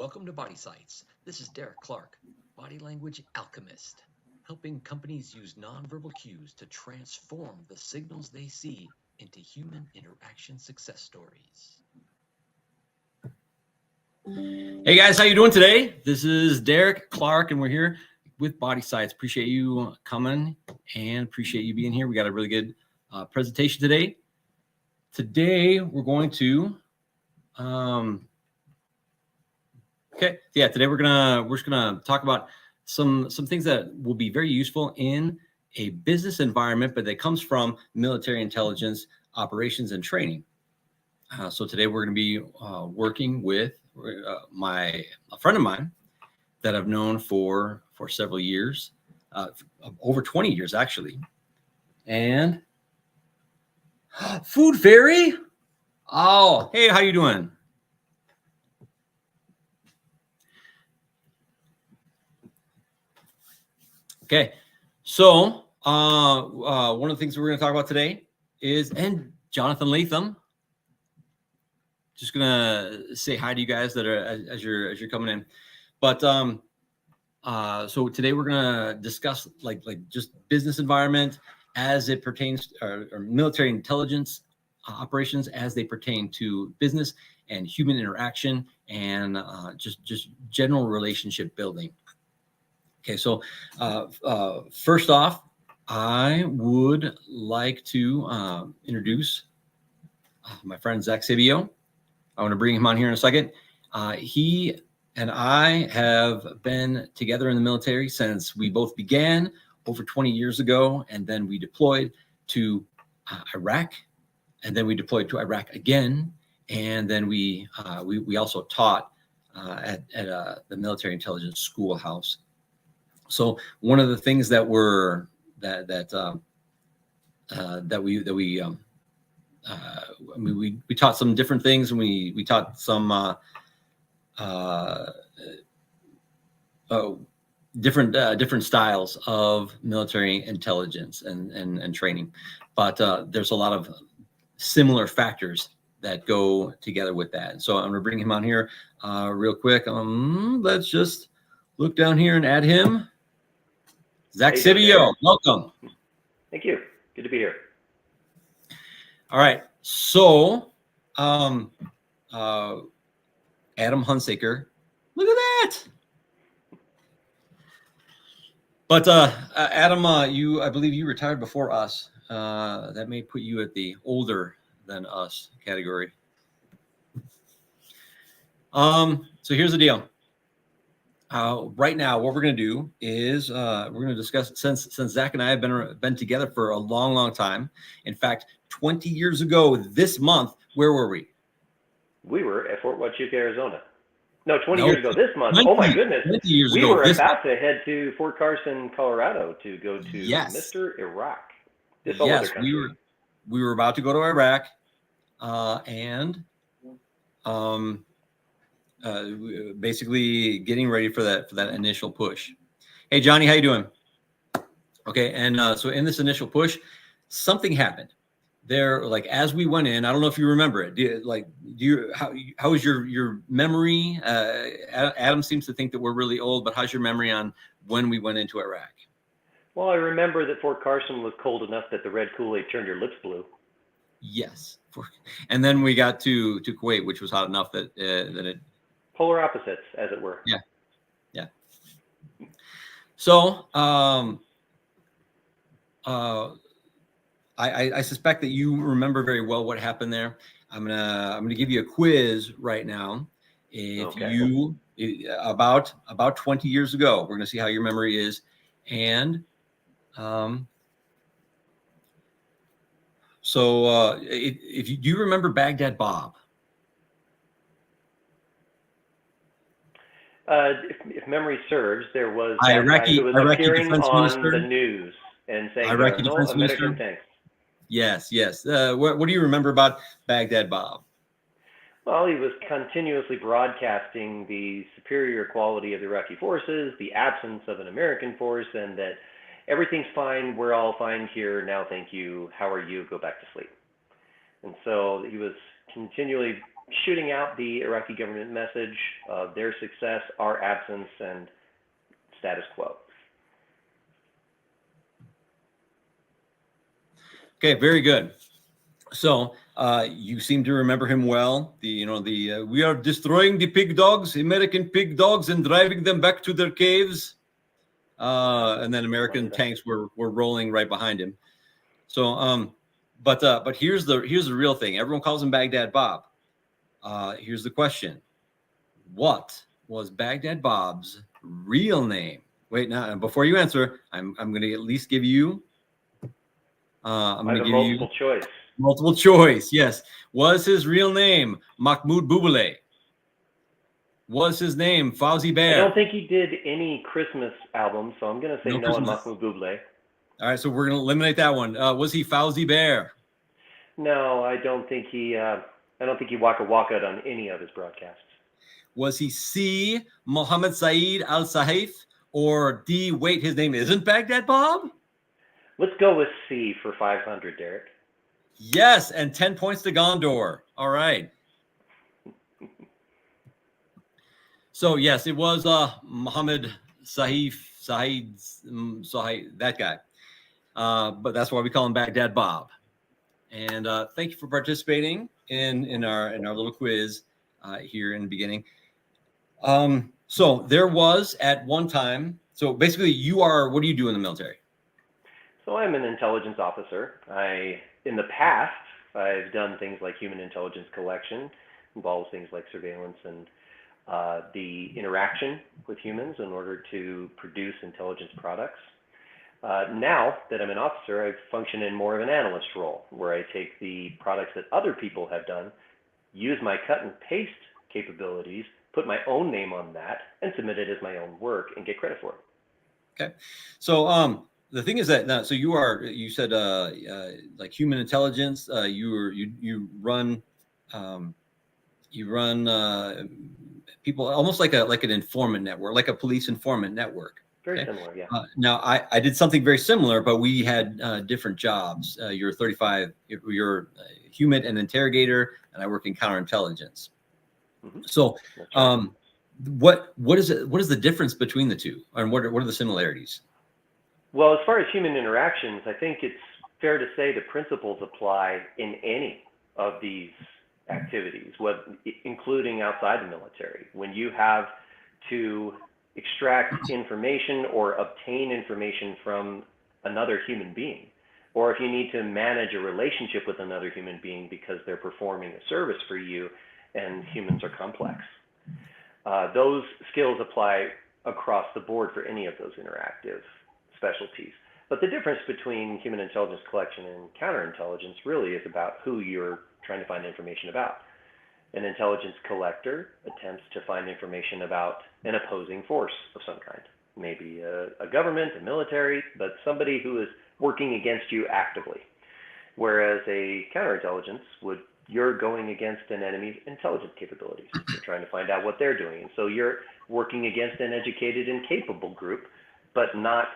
Welcome to Body Sites. This is Derek Clark, body language alchemist, helping companies use nonverbal cues to transform the signals they see into human interaction success stories. Hey guys, how you doing today? This is Derek Clark, and we're here with Body Sites. Appreciate you coming and appreciate you being here. We got a really good presentation today. Today we're going to today we're just gonna talk about some things that will be very useful in a business environment, but that comes from military intelligence operations and training. So today we're going to be working with a friend of mine that I've known for several years, over 20 years actually. And Food Fairy. Oh, hey, how you doing? Okay, so one of the things we're going to talk about today is, and Jonathan Latham. Just gonna say hi to you guys that are as you're coming in, but so today we're gonna discuss like just business environment as it pertains to or military intelligence operations as they pertain to business and human interaction and just general relationship building. Okay, so first off, I would like to introduce my friend Zach Sibio. I want to bring him on here in a second. He and I have been together in the military since we both began over 20 years ago, and then we deployed to Iraq, and then we deployed to Iraq again, and then we also taught at the military intelligence schoolhouse. So one of the things that we taught some different things, and we taught some different styles of military intelligence and training, but there's a lot of similar factors that go together with that. And so I'm gonna bring him on here real quick. Let's just look down here and add him. Zach Sibio, welcome. Thank you. Good to be here. All right. So, Adam Hunsaker, look at that. But Adam, I believe you retired before us. That may put you at the older than us category. So here's the deal. Right now, what we're going to do is we're going to discuss, since Zach and I have been together for a long time. In fact, 20 years ago this month, where were we? We were at Fort Huachuca, Arizona. No, 20 years ago this month. 20, oh my goodness. 20 years we ago were about to head to Fort Carson, Colorado to go to Mr. Iraq. This whole other country. We were about to go to Iraq, and basically getting ready for that initial push. Hey Johnny, how you doing? Okay, and so in this initial push, something happened there. Like as we went in, I don't know if you remember it. How is your memory? Adam seems to think that we're really old, but how's your memory on when we went into Iraq? Well, I remember that Fort Carson was cold enough that the red Kool-Aid turned your lips blue. Yes, and then we got to Kuwait, which was hot enough that it. Polar opposites, as it were. Yeah. So, I suspect that you remember very well what happened there. I'm gonna give you a quiz right now. If you about 20 years ago, we're gonna see how your memory is, and so if you do you remember Baghdad Bob? If memory serves, there was Iraqi appearing on minister? the news and saying Iraqi no defense American minister? tanks. Yes. What do you remember about Baghdad Bob? Well, he was continuously broadcasting the superior quality of the Iraqi forces, the absence of an American force, and that everything's fine, we're all fine here, now thank you, how are you, go back to sleep. And so he was continually shooting out the Iraqi government message of their success, our absence, and status quo. Okay, very good. So you seem to remember him well. We are destroying the pig dogs, American pig dogs, and driving them back to their caves. And then American tanks were rolling right behind him. So, but here's the real thing. Everyone calls him Baghdad Bob. Here's the question: what was Baghdad Bob's real name? Wait, now before you answer, I'm going to at least give you. I'm going to give you choice. Multiple choice. Yes. Was his real name Mahmoud Boubouleh? Was his name Fauzi Bear? I don't think he did any Christmas albums, so I'm going to say no on Mahmoud Boubouleh. All right, so we're going to eliminate that one. Was he Fauzi Bear? No, I don't think he. I don't think he waka-waka'd on any of his broadcasts. Was he C, Mohammed Saeed Al Saif, or D, wait, his name isn't Baghdad Bob? Let's go with C for 500, Derek. Yes, and 10 points to Gondor. All right. So, yes, it was Mohammed Said, that guy. But that's why we call him Baghdad Bob. And thank you for participating in our little quiz here in the beginning. So there was at one time, so basically what do you do in the military? So I'm an intelligence officer. In the past, I've done things like human intelligence collection, involves things like surveillance and the interaction with humans in order to produce intelligence products. Now that I'm an officer, I function in more of an analyst role, where I take the products that other people have done, use my cut and paste capabilities, put my own name on that, and submit it as my own work and get credit for it. Okay. So the thing is that so you said like human intelligence, you run people almost like an informant network, like a police informant network. Very similar, yeah. Now I did something very similar, but we had different jobs. You're 35, you're a human and interrogator, and I work in counterintelligence. Mm-hmm. So what is the difference between the two, and what are the similarities? Well, as far as human interactions, I think it's fair to say the principles apply in any of these activities, including outside the military. When you have to extract information or obtain information from another human being, or if you need to manage a relationship with another human being because they're performing a service for you, and humans are complex. Those skills apply across the board for any of those interactive specialties. But the difference between human intelligence collection and counterintelligence really is about who you're trying to find information about. An intelligence collector attempts to find information about an opposing force of some kind, maybe a government, a military, but somebody who is working against you actively. Whereas a counterintelligence you're going against an enemy's intelligence capabilities. You're trying to find out what they're doing. And so you're working against an educated and capable group, but not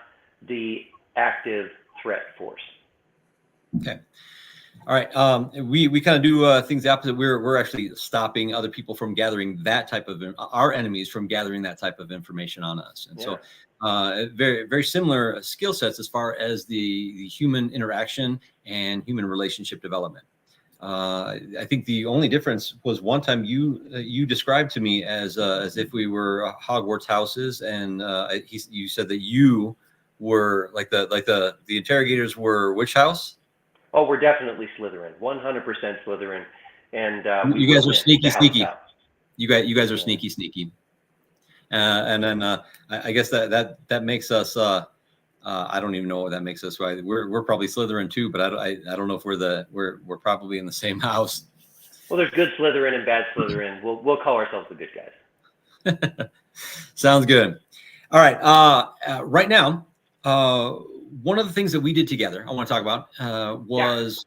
the active threat force. Okay. All right. We kind of do things opposite. We're actually stopping other people from gathering that type of, our enemies from gathering that type of information on us. And so very, very similar skill sets as far as the human interaction and human relationship development. I think the only difference was one time you described to me as if we were Hogwarts houses, and you said that you were like the interrogators were which house? Oh, we're definitely Slytherin, 100% Slytherin, and you guys are sneaky. You guys are sneaky, and then I guess that makes us. I don't even know what that makes us. Right? We're probably Slytherin too, but I don't know if we're probably in the same house. Well, there's good Slytherin and bad Slytherin. We'll call ourselves the good guys. Sounds good. All right. Right now, one of the things that we did together, I want to talk about was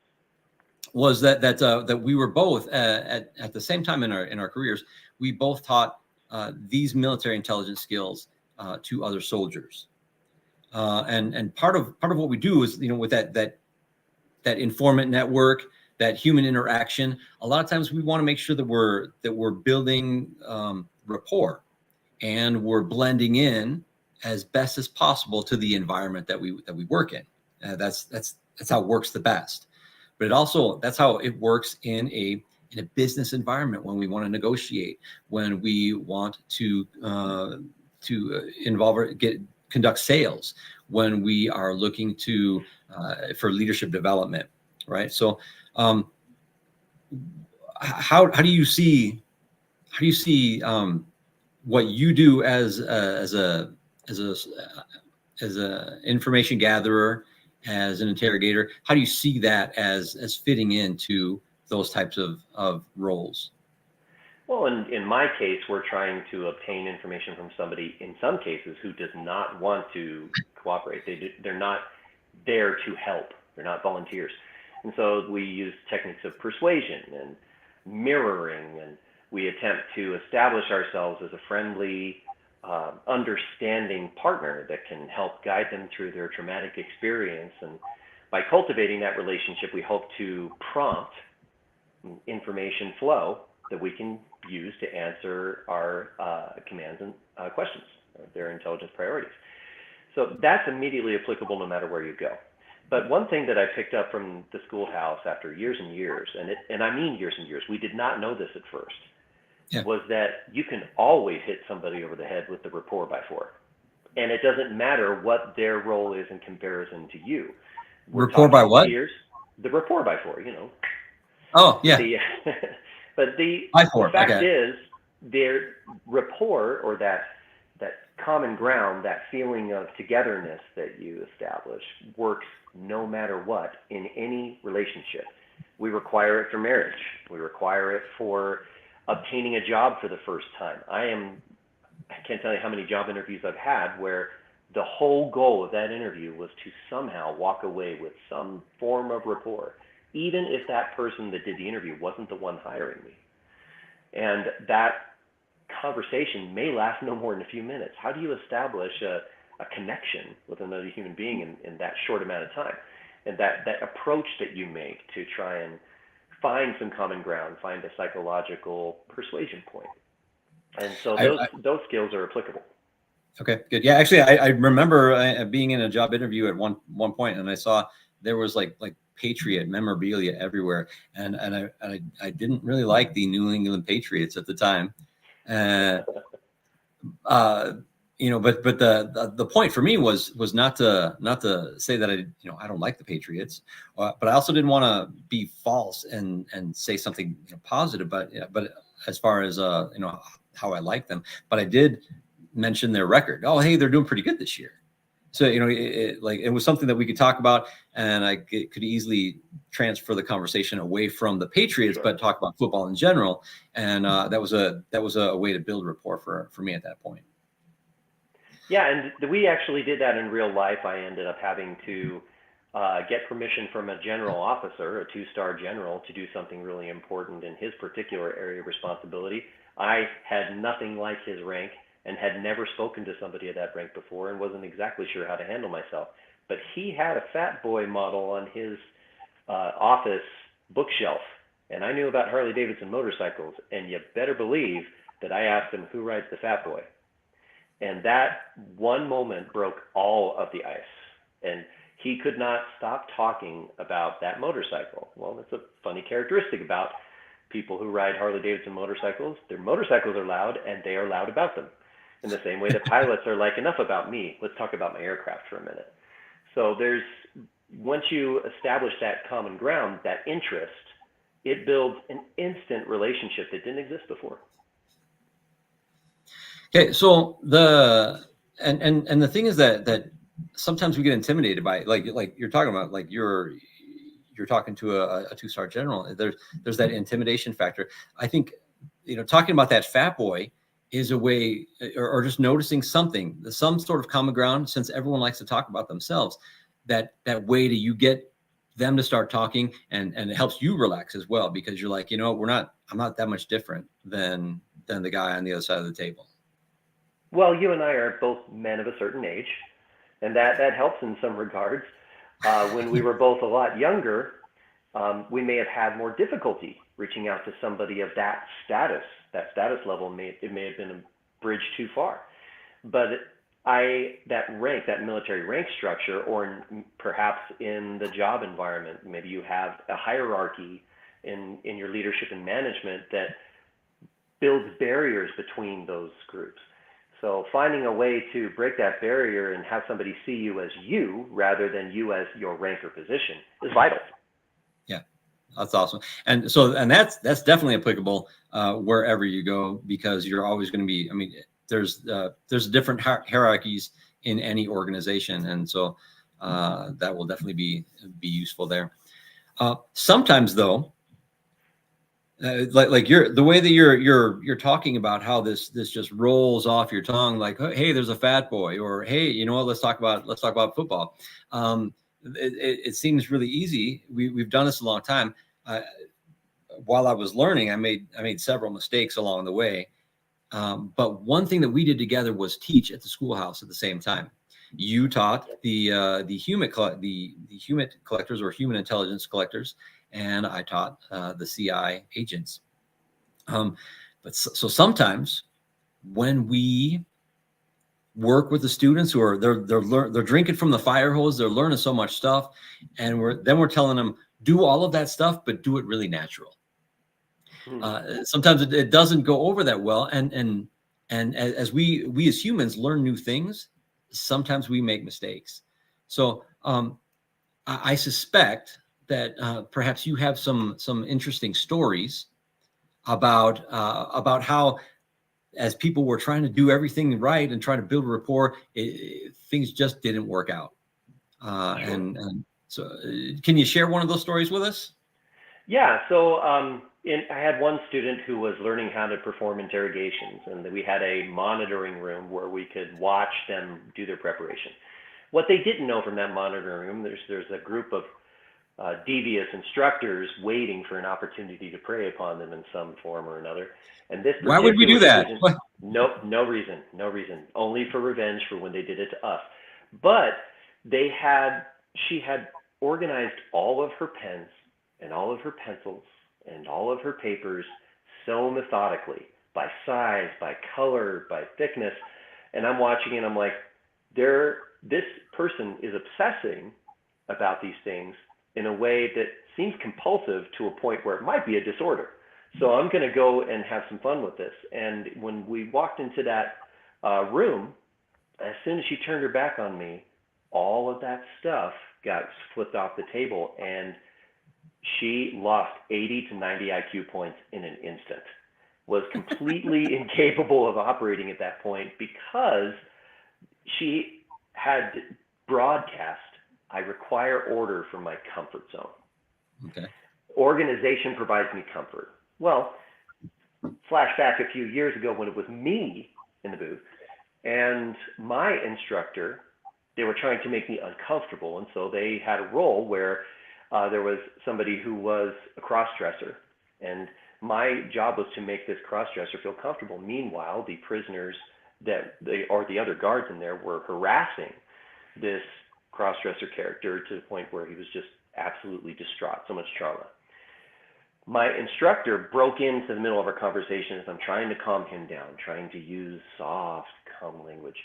that we were both at the same time in our careers. We both taught these military intelligence skills to other soldiers. And part of what we do is, with that informant network, that human interaction. A lot of times we want to make sure that we're building rapport, and we're blending in as best as possible to the environment that we work in. That's how it works the best. But it also, that's how it works in a business environment, when we want to negotiate, when we want to involve or conduct sales, when we are looking to for leadership development, right? So how do you see what you do as a information gatherer, as an interrogator? How do you see that as fitting into those types of roles? Well, in my case, we're trying to obtain information from somebody, in some cases, who does not want to cooperate. They're not there to help. They're not volunteers. And so we use techniques of persuasion and mirroring, and we attempt to establish ourselves as a friendly, understanding partner that can help guide them through their traumatic experience. And by cultivating that relationship, we hope to prompt information flow that we can use to answer our commands and questions, their intelligence priorities. So that's immediately applicable no matter where you go. But one thing that I picked up from the schoolhouse after years and years, and I mean years and years, we did not know this at first, was that you can always hit somebody over the head with the rapport by 4. And it doesn't matter what their role is in comparison to you. Rapport by what? Peers, the rapport by 4, Oh, yeah. But the fact is, their rapport, or that common ground, that feeling of togetherness that you establish, works no matter what in any relationship. We require it for marriage. We require it for obtaining a job for the first time. I can't tell you how many job interviews I've had where the whole goal of that interview was to somehow walk away with some form of rapport, even if that person that did the interview wasn't the one hiring me. And that conversation may last no more than a few minutes. How do you establish a connection with another human being in that short amount of time? And that approach that you make to try and find some common ground, find a psychological persuasion point. And so those skills are applicable. Okay, good. Yeah, actually, I remember being in a job interview at one point, and I saw there was like Patriot memorabilia everywhere, and I didn't really like the New England Patriots at the time. But the point for me was not to say that I don't like the Patriots, but I also didn't want to be false and say something positive. But as far as how I like them, but I did mention their record. Oh, hey, they're doing pretty good this year. So it was something that we could talk about, and I could easily transfer the conversation away from the Patriots, Sure. but talk about football in general. And that was a way to build rapport for me at that point. Yeah, and we actually did that in real life. I ended up having to get permission from a general officer, a 2-star general, to do something really important in his particular area of responsibility. I had nothing like his rank and had never spoken to somebody of that rank before and wasn't exactly sure how to handle myself. But he had a Fat Boy model on his office bookshelf, and I knew about Harley Davidson motorcycles, and you better believe that I asked him, who rides the Fat Boy? And that one moment broke all of the ice, and he could not stop talking about that motorcycle. Well, that's a funny characteristic about people who ride Harley Davidson motorcycles. Their motorcycles are loud, and they are loud about them. In the same way that pilots are like, enough about me, let's talk about my aircraft for a minute. So once you establish that common ground, that interest, it builds an instant relationship that didn't exist before. Okay, so the thing is that sometimes we get intimidated by it. Like you're talking about, like you're talking to a 2-star general. There's that intimidation factor. I think talking about that Fat Boy is a way, or just noticing some sort of common ground, since everyone likes to talk about themselves, that way you get them to start talking, and it helps you relax as well, because you're like, I'm not that much different than the guy on the other side of the table. Well, you and I are both men of a certain age, and that helps in some regards. When we were both a lot younger, we may have had more difficulty reaching out to somebody of that status level. It may have been a bridge too far. But that military rank structure, or perhaps in the job environment, maybe you have a hierarchy in your leadership and management that builds barriers between those groups. So finding a way to break that barrier and have somebody see you as you rather than you as your rank or position is vital. Yeah, that's awesome. And so, and that's definitely applicable wherever you go, because you're always going to be, I mean, there's different hierarchies in any organization. And so that will definitely be useful there. Sometimes though, like the way that you're talking about how this just rolls off your tongue, like, hey, there's a fat boy, or hey, you know what, let's talk about football. It seems really easy. We've done this a long time. While I was learning, I made several mistakes along the way. But one thing that we did together was teach at the schoolhouse at the same time. You taught the human collectors, or human intelligence collectors, and I taught the CI agents. But so sometimes when we work with the students who are they're drinking from the fire hose, they're learning so much stuff, and we're telling them, do all of that stuff, but do it really natural. Sometimes it doesn't go over that well, and as we as humans learn new things, sometimes we make mistakes. So I suspect that perhaps you have some interesting stories about how, as people were trying to do everything right and trying to build a rapport, things just didn't work out. Sure. And so, can you share one of those stories with us? Yeah. So I had one student who was learning how to perform interrogations, and we had a monitoring room where we could watch them do their preparation. What they didn't know from that monitoring room, there's a group of devious instructors waiting for an opportunity to prey upon them in some form or another. And this, why would we do that? No reason, only for revenge for when they did it to us. But she had organized all of her pens and all of her pencils and all of her papers so methodically, by size, by color, by thickness. And I'm watching and I'm like, this person is obsessing about these things in a way that seems compulsive to a point where it might be a disorder. So I'm going to go and have some fun with this. And when we walked into that room, as soon as she turned her back on me, all of that stuff got flipped off the table, and she lost 80 to 90 IQ points in an instant, was completely incapable of operating at that point because she had broadcast, I require order from my comfort zone. Okay. Organization provides me comfort. Well, flashback a few years ago when it was me in the booth and my instructor, they were trying to make me uncomfortable. And so they had a role where there was somebody who was a cross-dresser, and my job was to make this cross-dresser feel comfortable. Meanwhile, the prisoners or the other guards in there were harassing this cross-dresser character to the point where he was just absolutely distraught, so much trauma. My instructor broke into the middle of our conversation as I'm trying to calm him down, trying to use soft, calm language.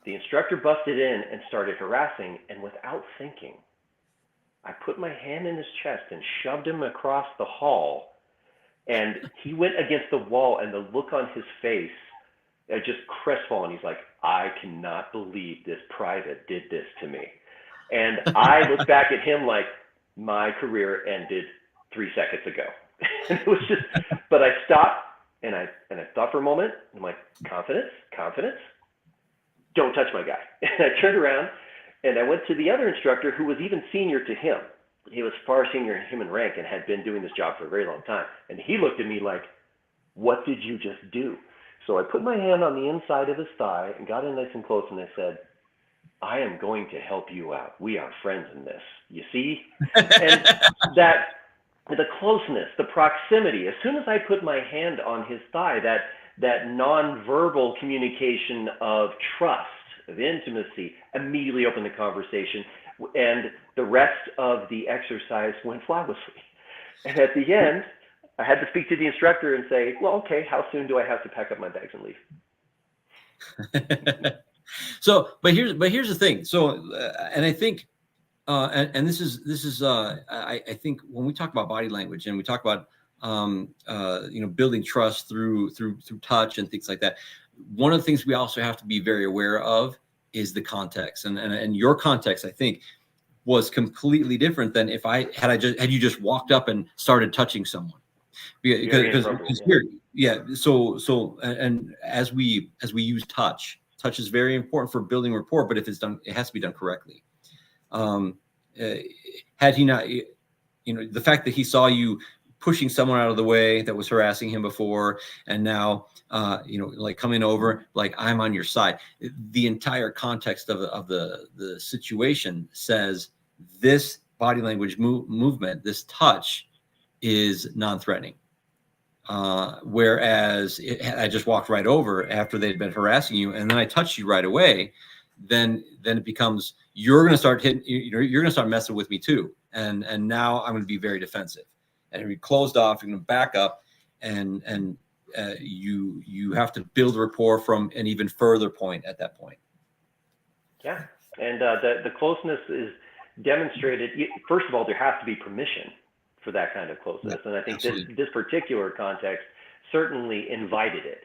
The instructor busted in and started harassing, and without thinking, I put my hand in his chest and shoved him across the hall, and he went against the wall, and the look on his face, just crestfallen. He's like, I cannot believe this private did this to me. And I looked back at him like, my career ended 3 seconds ago. And it was just, but I stopped and I thought for a moment. I'm like, confidence, don't touch my guy. And I turned around and I went to the other instructor who was even senior to him. He was far senior in him in rank and had been doing this job for a very long time. And he looked at me like, what did you just do? So I put my hand on the inside of his thigh and got in nice and close, and I said, I am going to help you out. We are friends in this. You see? And the closeness, the proximity, as soon as I put my hand on his thigh, that nonverbal communication of trust, of intimacy, immediately opened the conversation. And the rest of the exercise went flawlessly. And at the end, I had to speak to the instructor and say, well, okay, how soon do I have to pack up my bags and leave? So, but here's the thing. So, and I think, and this is I think when we talk about body language and we talk about building trust through touch and things like that, one of the things we also have to be very aware of is the context, and your context, I think, was completely different than if had you just walked up and started touching someone. Because so and as we use touch is very important for building rapport, but if it's done, it has to be done correctly. Had he not, the fact that he saw you pushing someone out of the way that was harassing him before, and now like coming over, like, I'm on your side, the entire context of the situation says this body language movement, this touch, is non-threatening. Whereas I just walked right over after they'd been harassing you, and then I touched you right away, then it becomes, you're going to start hitting, you're going to start messing with me too. And now I'm going to be very defensive, and we closed off, you're going to back up, and you have to build rapport from an even further point at that point. Yeah. And the closeness is demonstrated. First of all, there has to be permission for that kind of closeness. Yeah, and I think this particular context certainly invited it.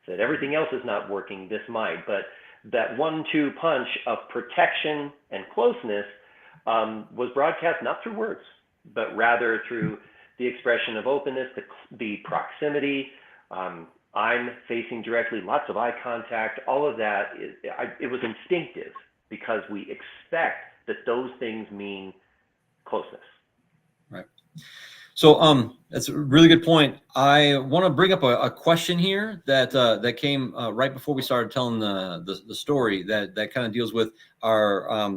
Said everything else is not working, this might, but that 1-2 punch of protection and closeness was broadcast not through words, but rather through the expression of openness, the proximity. I'm facing directly, lots of eye contact, all of that. It was instinctive because we expect that those things mean closeness. Right. So that's a really good point. I want to bring up a question here that came right before we started telling the story that kind of deals with our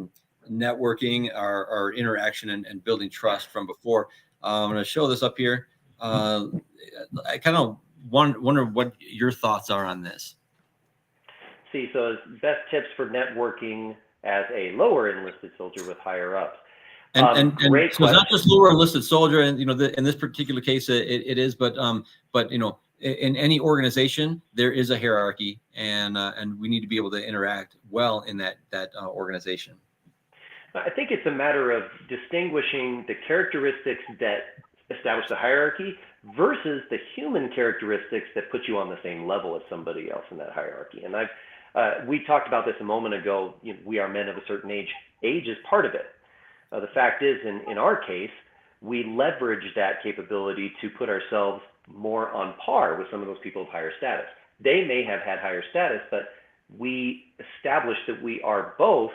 networking, our interaction, and building trust from before. I'm going to show this up here. I kind of wonder what your thoughts are on this. See, so best tips for networking as a lower enlisted soldier with higher ups. And so it's not just lower enlisted soldier, and in this particular case it is, but in any organization there is a hierarchy, and we need to be able to interact well in that organization. I think it's a matter of distinguishing the characteristics that establish the hierarchy versus the human characteristics that put you on the same level as somebody else in that hierarchy. And we talked about this a moment ago. We are men of a certain age. Age is part of it. The fact is, in our case, we leverage that capability to put ourselves more on par with some of those people of higher status. They may have had higher status, but we established that we are both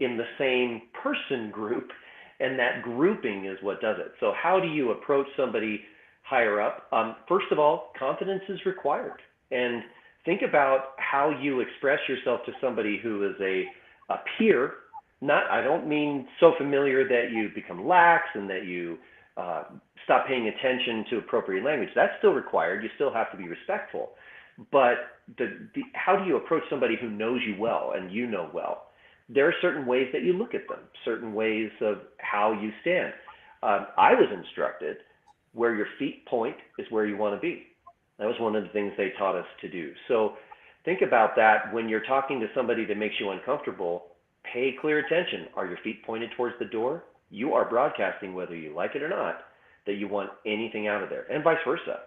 in the same person group, and that grouping is what does it. So how do you approach somebody higher up? First of all, confidence is required. And think about how you express yourself to somebody who is a peer. I don't mean so familiar that you become lax and that you stop paying attention to appropriate language. That's still required. You still have to be respectful. But how do you approach somebody who knows you well and you know well? There are certain ways that you look at them, certain ways of how you stand. I was instructed where your feet point is where you want to be. That was one of the things they taught us to do. So think about that when you're talking to somebody that makes you uncomfortable. Pay clear attention. Are your feet pointed towards the door? You are broadcasting, whether you like it or not, that you want anything out of there, and vice versa.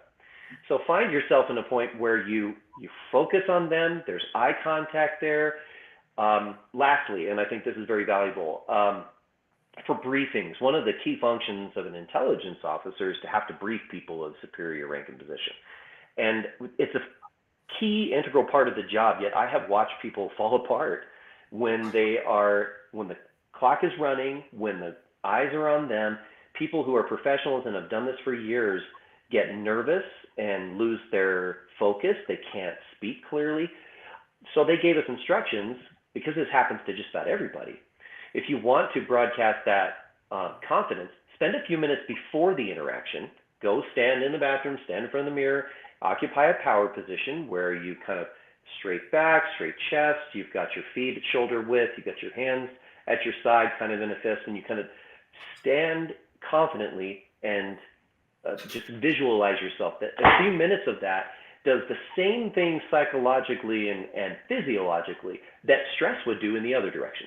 So find yourself in a point where you focus on them. There's eye contact there. Lastly, and I think this is very valuable, for briefings, one of the key functions of an intelligence officer is to have to brief people of superior rank and position. And it's a key integral part of the job, yet I have watched people fall apart when the clock is running, when the eyes are on them. People who are professionals and have done this for years get nervous and lose their focus. They can't speak clearly. So they gave us instructions, because this happens to just about everybody. If you want to broadcast that confidence, spend a few minutes before the interaction. Go stand in the bathroom, stand in front of the mirror, occupy a power position where you kind of straight back, straight chest, you've got your feet at shoulder width, you've got your hands at your side, kind of in a fist, and you kind of stand confidently and just visualize yourself. That a few minutes of that does the same thing psychologically and physiologically that stress would do in the other direction.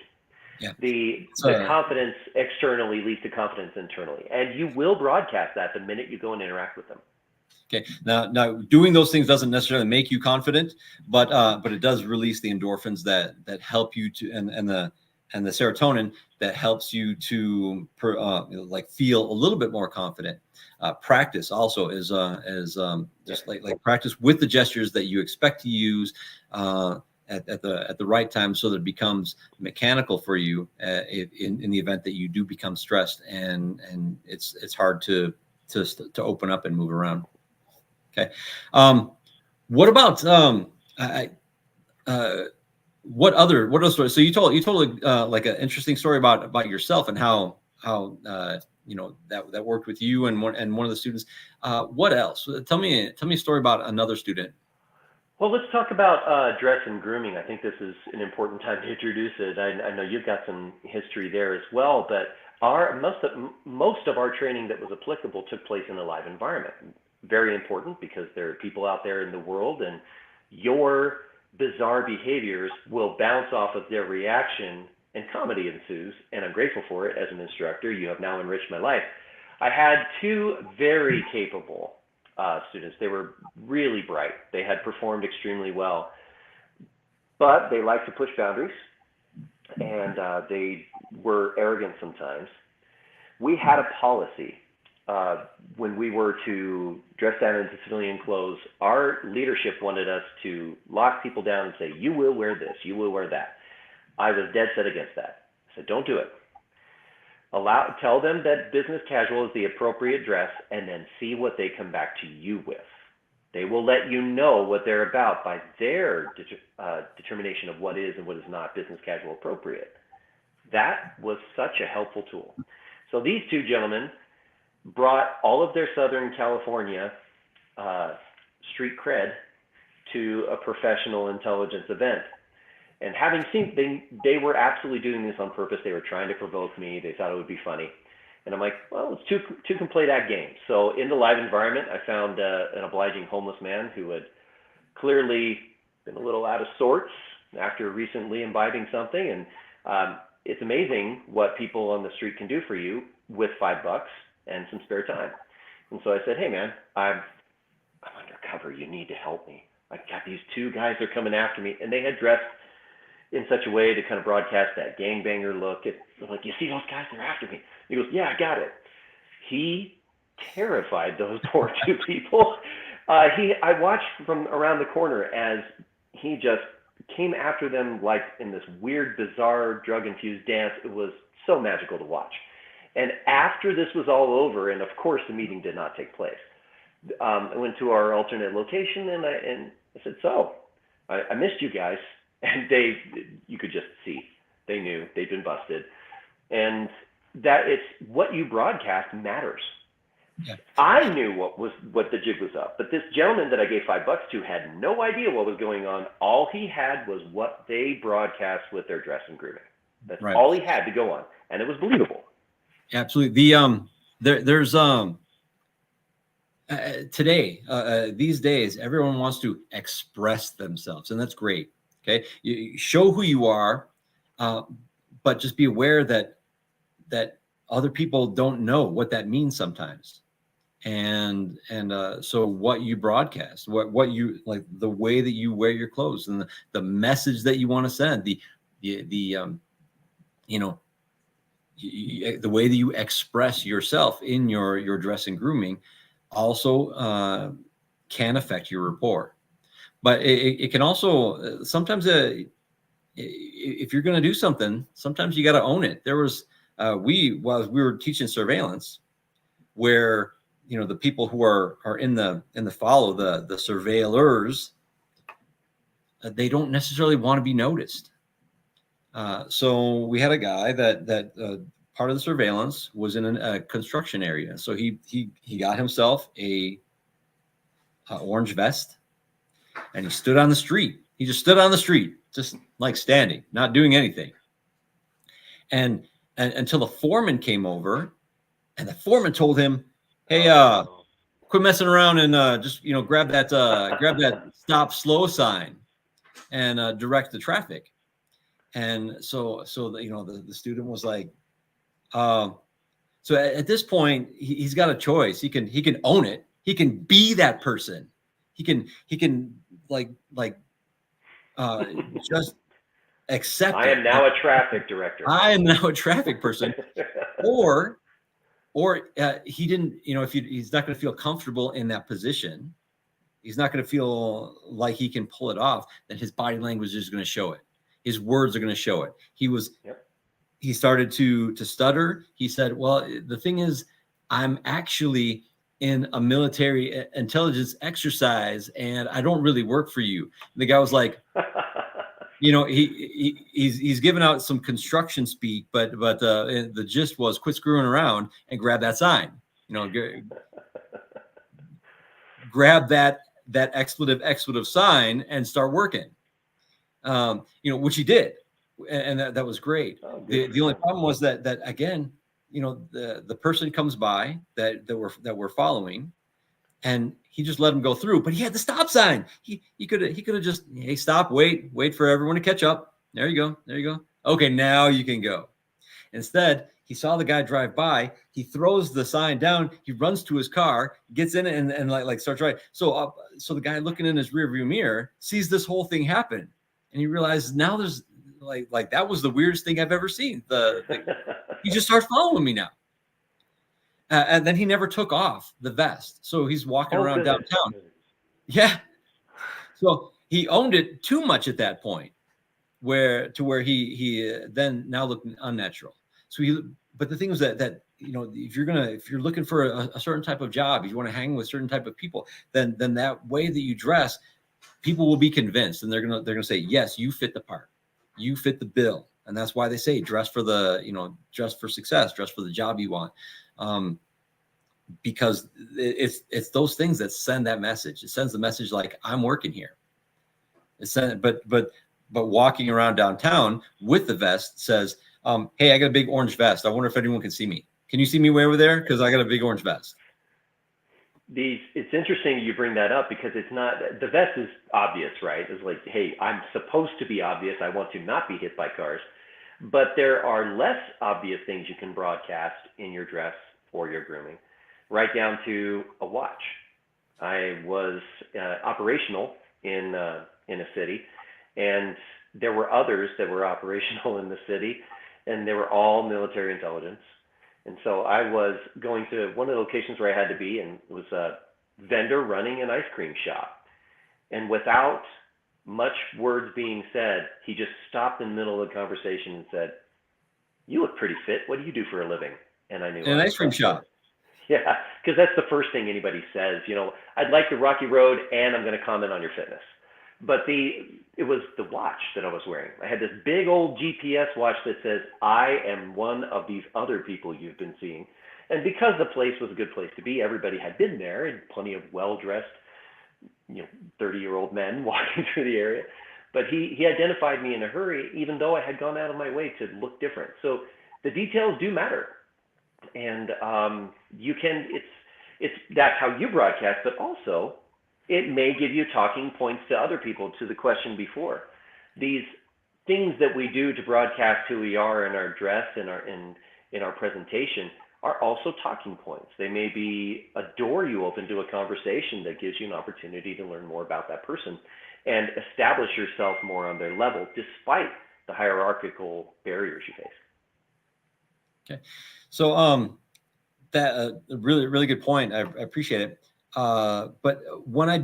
Yeah. The confidence externally leads to confidence internally, and you will broadcast that the minute you go and interact with them. Okay. Now doing those things doesn't necessarily make you confident, but it does release the endorphins that help you to, and the serotonin that helps you to like feel a little bit more confident. Practice also is just like practice with the gestures that you expect to use at the right time, so that it becomes mechanical for you in the event that you do become stressed, and it's hard to open up and move around. Okay. What about what other stories? So you told like an interesting story about yourself and how that worked with you and one of the students. What else? Tell me a story about another student. Well, let's talk about dress and grooming. I think this is an important time to introduce it. I know you've got some history there as well, but most of our training that was applicable took place in a live environment. Very important, because there are people out there in the world, and your bizarre behaviors will bounce off of their reaction, and comedy ensues, and I'm grateful for it as an instructor. You have now enriched my life. I had two very capable students. They were really bright. They had performed extremely well, but they liked to push boundaries, and they were arrogant sometimes. We had a policy. When we were to dress down into civilian clothes, our leadership wanted us to lock people down and say, you will wear this, you will wear that. I was dead set against that. I said, don't do it. Tell them that business casual is the appropriate dress, and then see what they come back to you with. They will let you know what they're about by their determination of what is and what is not business casual appropriate. That was such a helpful tool. So these two gentlemen brought all of their Southern California street cred to a professional intelligence event. And having seen, they were absolutely doing this on purpose. They were trying to provoke me. They thought it would be funny. And I'm like, well, it's two can play that game. So in the live environment, I found an obliging homeless man who had clearly been a little out of sorts after recently imbibing something. And it's amazing what people on the street can do for you with $5 and some spare time. And so I said, hey man, I'm undercover. You need to help me. I got these two guys, they're coming after me. And they had dressed in such a way to kind of broadcast that gangbanger look. I'm like, you see those guys? They're after me. He goes, yeah, I got it. He terrified those poor two people. I watched from around the corner as he just came after them like in this weird, bizarre, drug-infused dance. It was so magical to watch. And after this was all over, and of course the meeting did not take place, I went to our alternate location, and I said, so I missed you guys. And you could just see, they knew they'd been busted. And that it's what you broadcast matters. Yeah. I knew what the jig was up, but this gentleman that I gave $5 to had no idea what was going on. All he had was what they broadcast with their dress and grooming. That's right. All he had to go on, and it was believable. Absolutely. There's today, these days, everyone wants to express themselves, and that's great. Okay, you show who you are, but just be aware that other people don't know what that means sometimes, and so what you broadcast, what you like, the way that you wear your clothes, and the message that you want to send, the way that you express yourself in your dress and grooming also can affect your rapport. But it can also sometimes, if you're going to do something, sometimes you got to own it. There was we were teaching surveillance, where the people who are in the follow, the surveillers, they don't necessarily want to be noticed. So we had a guy that part of the surveillance was in a construction area. So he got himself a orange vest. And he stood on the street. He just stood on the street, just like standing, not doing anything. and until the foreman came over, and the foreman told him, "Hey, quit messing around and just grab that stop slow sign and direct the traffic." And so the student was like, so at this point he's got a choice. He can own it. He can be that person. He can just accept I am now a traffic director. I am now a traffic person. or he didn't, if he's not going to feel comfortable in that position, he's not going to feel like he can pull it off, then his body language is going to show it. His words are going to show it. He started to stutter. He said, "Well, the thing is, I'm actually in a military intelligence exercise and I don't really work for you." And the guy was like, he's giving out some construction speak, but the gist was quit screwing around and grab that sign. Grab that expletive sign and start working. Which he did, and that was great. The only problem was that again, the person comes by that we're following, and he just let him go through, but he had the stop sign. He could have just, "Hey, stop, wait for everyone to catch up. There you go. Okay, now you can go." Instead, he saw the guy drive by. He throws the sign down. He runs to his car, gets in it, and like starts right. So the guy looking in his rearview mirror sees this whole thing happen, and he realizes now there's like that was the weirdest thing I've ever seen. He just starts following me now. And then he never took off the vest. So he's walking around downtown. Yeah. So he owned it too much at that point, where he then now looked unnatural. So but the thing was that if you're looking for a certain type of job, you want to hang with certain type of people, then that way that you dress, people will be convinced, and they're gonna say, "Yes, you fit the part, you fit the bill." And that's why they say dress for dress for success, dress for the job you want. Because it's those things that send that message. It sends the message like, I'm working here. But walking around downtown with the vest says, "Hey, I got a big orange vest. I wonder if anyone can see me. Can you see me way over there? Because I got a big orange vest." It's interesting you bring that up, because it's not, the vest is obvious, right? It's like, hey, I'm supposed to be obvious. I want to not be hit by cars. But there are less obvious things you can broadcast in your dress or your grooming, right down to a watch. I was operational in a city, and there were others that were operational in the city, and they were all military intelligence. And so I was going to one of the locations where I had to be, and it was a vendor running an ice cream shop. And without much words being said, he just stopped in the middle of the conversation and said, "You look pretty fit. What do you do for a living?" And I knew. In an ice cream shop. Yeah, because that's the first thing anybody says. "I'd like the rocky road, and I'm going to comment on your fitness." But it was the watch that I was wearing. I had this big old GPS watch that says, "I am one of these other people you've been seeing." And because the place was a good place to be, everybody had been there, and plenty of well-dressed, 30-year-old men walking through the area. But he identified me in a hurry, even though I had gone out of my way to look different. So the details do matter. And that's how you broadcast, but also it may give you talking points to other people, to the question before. These things that we do to broadcast who we are in our dress and in our presentation are also talking points. They may be a door you open to a conversation that gives you an opportunity to learn more about that person and establish yourself more on their level, despite the hierarchical barriers you face. Okay. So that really, really good point. I appreciate it. But when I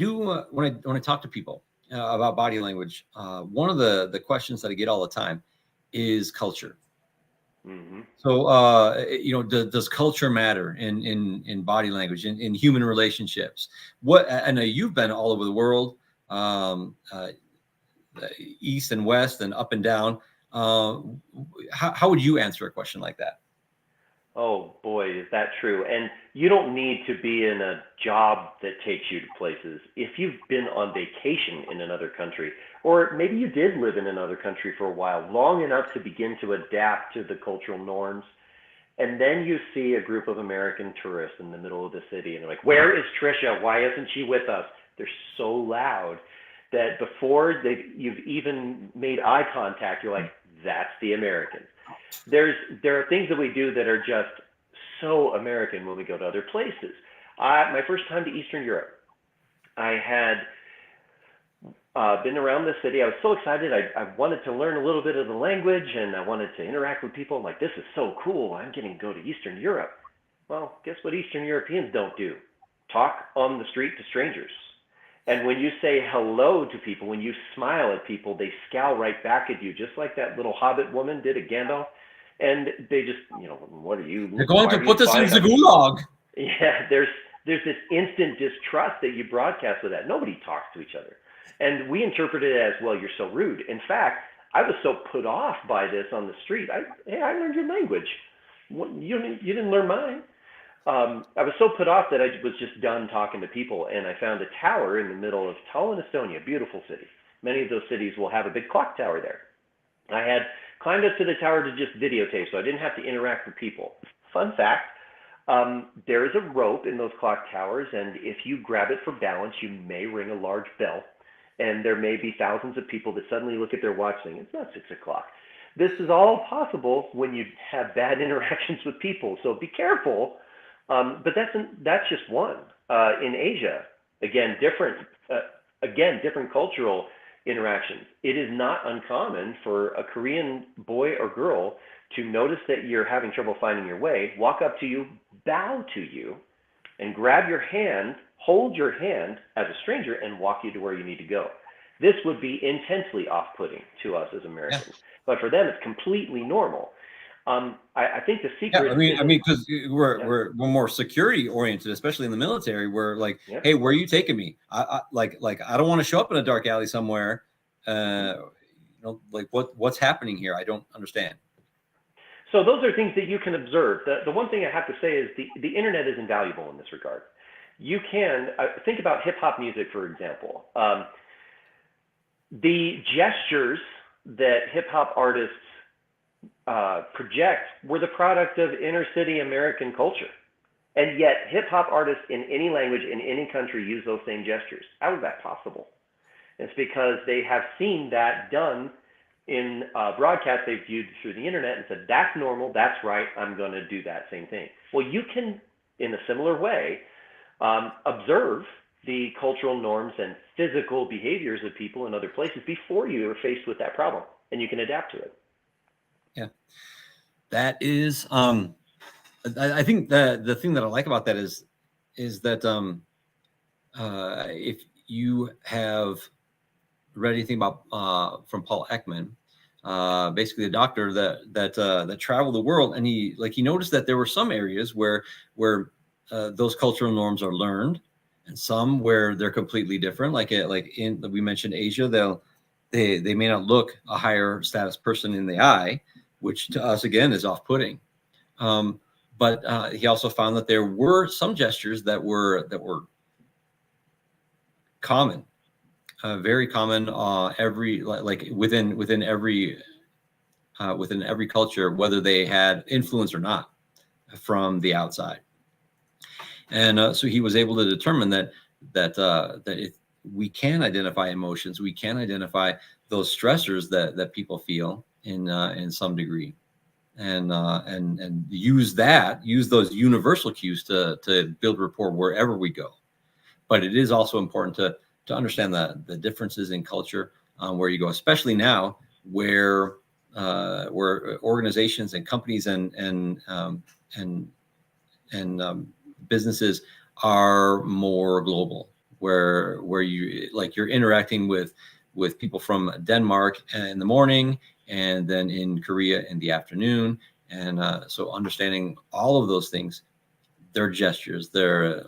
talk to people about body language, one of the questions that I get all the time is culture. Mm-hmm. So, does culture matter in body language, in human relationships? I know you've been all over the world, east and west and up and down. How would you answer a question like that? Oh boy, is that true. And you don't need to be in a job that takes you to places. If you've been on vacation in another country, or maybe you did live in another country for a while, long enough to begin to adapt to the cultural norms, and then you see a group of American tourists in the middle of the city, and they're like, "Where is Trisha? Why isn't she with us?" They're so loud that before you've even made eye contact, you're like, "That's the American." There are things that we do that are just so American when we go to other places. My first time to Eastern Europe, I had been around the city. I was so excited. I wanted to learn a little bit of the language, and I wanted to interact with people. I'm like, this is so cool. I'm getting to go to Eastern Europe. Well, guess what Eastern Europeans don't do? Talk on the street to strangers. And when you say hello to people, when you smile at people, they scowl right back at you, just like that little Hobbit woman did at Gandalf. And they just, what are you? They're going to put us in the gulag. Yeah, there's this instant distrust that you broadcast with that. Nobody talks to each other. And we interpret it as, well, you're so rude. In fact, I was so put off by this on the street. Hey, I learned your language. You didn't learn mine. I was so put off that I was just done talking to people, and I found a tower in the middle of Tallinn, Estonia, beautiful city. Many of those cities will have a big clock tower there. I had climbed up to the tower to just videotape, so I didn't have to interact with people. Fun fact, there is a rope in those clock towers, and if you grab it for balance, you may ring a large bell, and there may be thousands of people that suddenly look at their watch saying, it's not 6 o'clock. This is all possible when you have bad interactions with people, so be careful. But that's just one. In Asia, again, different cultural interactions. It is not uncommon for a Korean boy or girl to notice that you're having trouble finding your way, walk up to you, bow to you, and grab your hand, hold your hand as a stranger, and walk you to where you need to go. This would be intensely off-putting to us as Americans, yeah. But for them, it's completely normal. I think the secret. Yeah, I mean, because we're more security oriented, especially in the military. We're like, hey, where are you taking me? I don't want to show up in a dark alley somewhere. Like what's happening here? I don't understand. So those are things that you can observe. The one thing I have to say is the internet is invaluable in this regard. You can think about hip hop music, for example. The gestures that hip hop artists project were the product of inner city American culture. And yet hip hop artists in any language, in any country, use those same gestures. How is that possible? It's because they have seen that done in broadcasts they've viewed through the internet and said, that's normal, that's right, I'm going to do that same thing. Well, you can, in a similar way, observe the cultural norms and physical behaviors of people in other places before you are faced with that problem, and you can adapt to it. Yeah, that is. I think the thing that I like about that is that if you have read anything about from Paul Ekman, basically a doctor that traveled the world, and he noticed that there were some areas where those cultural norms are learned, and some where they're completely different. We mentioned Asia, they may not look a higher status person in the eye, which to us again is off-putting. But he also found that there were some gestures that were common, very common, within every culture, whether they had influence or not from the outside. And so he was able to determine that we can identify emotions, we can identify those stressors that people feel in some degree, and use those universal cues to build rapport wherever we go. But it is also important to understand the differences in culture where you go, especially now where organizations and companies and businesses are more global, where you're interacting with people from Denmark in the morning and then in Korea in the afternoon. And so understanding all of those things, their gestures, their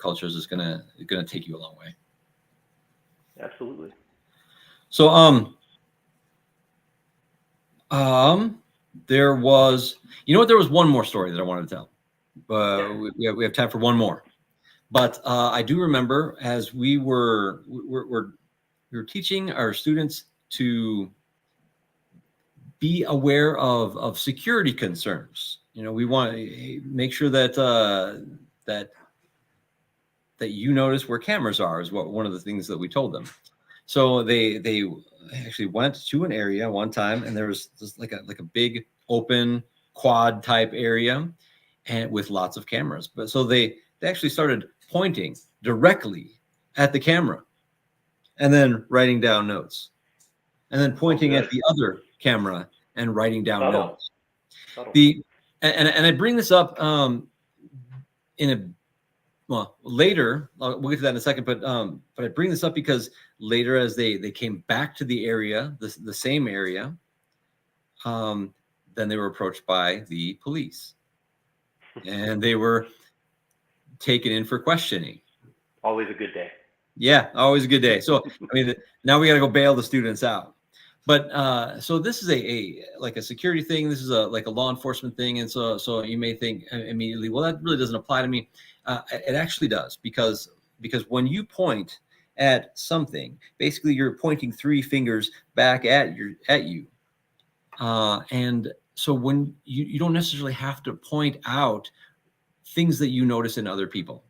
cultures is gonna take you a long way. Absolutely. So there was, you know what? There was one more story that I wanted to tell. We have time for one more. But I do remember as we were teaching our students to be aware of security concerns. You know, we want to make sure that that you notice where cameras are is one of the things that we told them. So they actually went to an area one time, and there was just like a big open quad type area, and with lots of cameras. But so they actually started pointing directly at the camera, and then writing down notes, and then pointing at the other camera and writing down notes. And I bring this up later. We'll get to that in a second, but I bring this up because later, as they came back to the area, the same area, then they were approached by the police, and they were taken in for questioning. Always a good day. Yeah, always a good day. So I mean, now we got to go bail the students out. But so this is a security thing. This is like a law enforcement thing, and so you may think immediately, well, that really doesn't apply to me. It actually does, because when you point at something, basically you're pointing 3 fingers back at you, and so when you don't necessarily have to point out things that you notice in other people.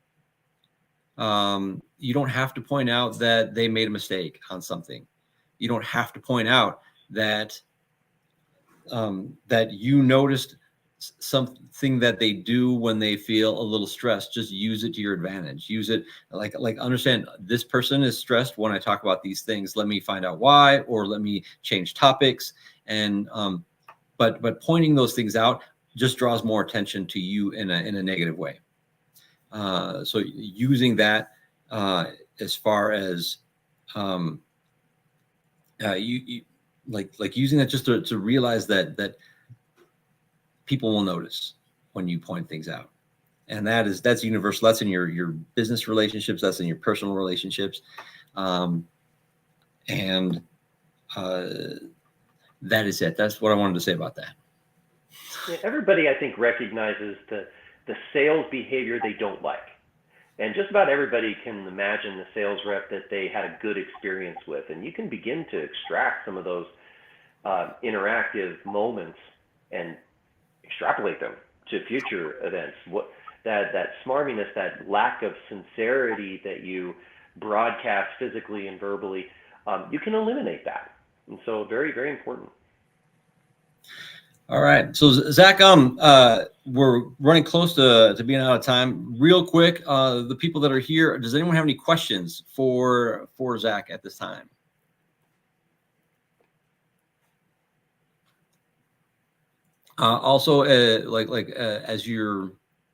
You don't have to point out that they made a mistake on something. You don't have to point out that that you noticed something that they do when they feel a little stressed. Just use it to your advantage. Use it like understand this person is stressed when I talk about these things. Let me find out why, or let me change topics. And but pointing those things out just draws more attention to you in a negative way. So using that as far as you using that just to realize that people will notice when you point things out, and that's universal. That's in your business relationships. That's in your personal relationships, and that is it. That's what I wanted to say about that. Yeah, everybody, I think, recognizes the sales behavior they don't like. And just about everybody can imagine the sales rep that they had a good experience with. And you can begin to extract some of those interactive moments and extrapolate them to future events. That smarminess, that lack of sincerity that you broadcast physically and verbally, you can eliminate that. And so very, very important. All right. So Zach, we're running close to being out of time. Real quick, the people that are here, does anyone have any questions for Zach at this time? Also, as you're,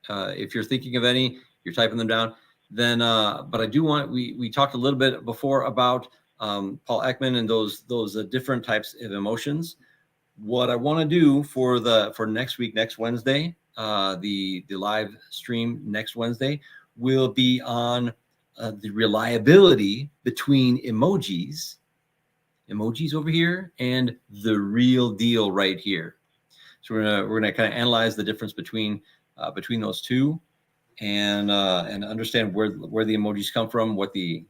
if you're thinking of any, you're typing them down. Then, but I do want, we talked a little bit before about Paul Ekman and those different types of emotions. What I want to do for next week, next Wednesday, the live stream next Wednesday will be on the reliability between emojis over here and the real deal right here. So we're gonna kind of analyze the difference between those two, and understand where the emojis come from, what the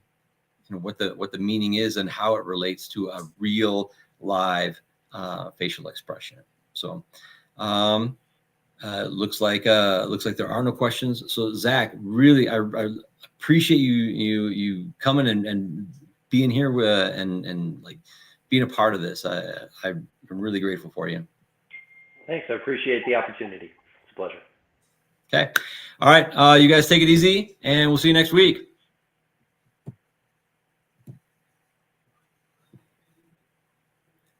meaning is, and how it relates to a real live facial expression. So looks like there are no questions. So Zach, really, I appreciate you coming and being here and like being a part of this. I'm really grateful for you. Thanks. I appreciate the opportunity. It's a pleasure. Okay. All right. You guys take it easy, and we'll see you next week.